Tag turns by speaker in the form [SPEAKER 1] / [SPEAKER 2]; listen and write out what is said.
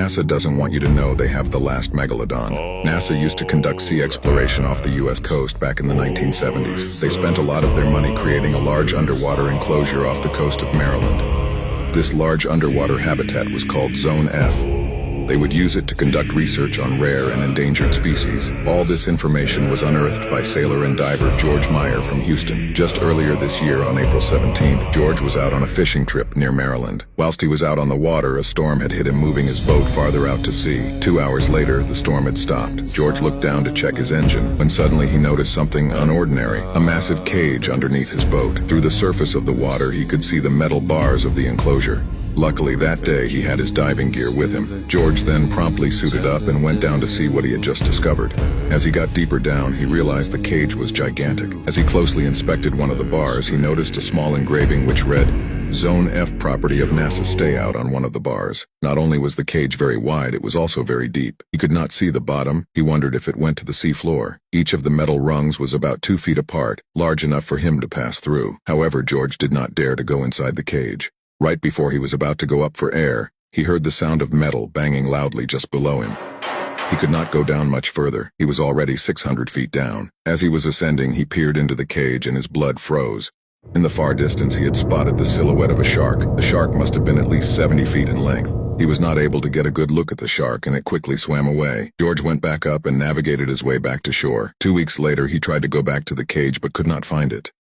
[SPEAKER 1] NASA doesn't want you to know they have the last megalodon. NASA used to conduct sea exploration off the US coast back in the 1970s. They spent a lot of their money creating a large underwater enclosure off the coast of Maryland. This large underwater habitat was called Zone F. They would use it to conduct research on rare and endangered species. All this information was unearthed by sailor and diver George Meyer from Houston. Just earlier this year, on April 17th, George was out on a fishing trip near Maryland. Whilst he was out on the water, a storm had hit him, moving his boat farther out to sea. 2 hours later, the storm had stopped. George looked down to check his engine, when suddenly he noticed something unordinary, a massive cage underneath his boat. Through the surface of the water, he could see the metal bars of the enclosure. Luckily, that day, he had his diving gear with him. George then promptly suited up and went down to see what he had just discovered. As he got deeper down, he realized the cage was gigantic. As he closely inspected one of the bars, he noticed a small engraving which read, "Zone F, property of NASA Stayout," on one of the bars. Not only was the cage very wide, it was also very deep. He could not see the bottom. He wondered if it went to the sea floor. Each of the metal rungs was about 2 feet apart, large enough for him to pass through. However, George did not dare to go inside the cage. Right before he was about to go up for air, he heard the sound of metal banging loudly just below him. He could not go down much further. He was already 600 feet down. As he was ascending, he peered into the cage and his blood froze. In the far distance, he had spotted the silhouette of a shark. The shark must have been at least 70 feet in length. He was not able to get a good look at the shark, and it quickly swam away. George went back up and navigated his way back to shore. 2 weeks later, he tried to go back to the cage but could not find it.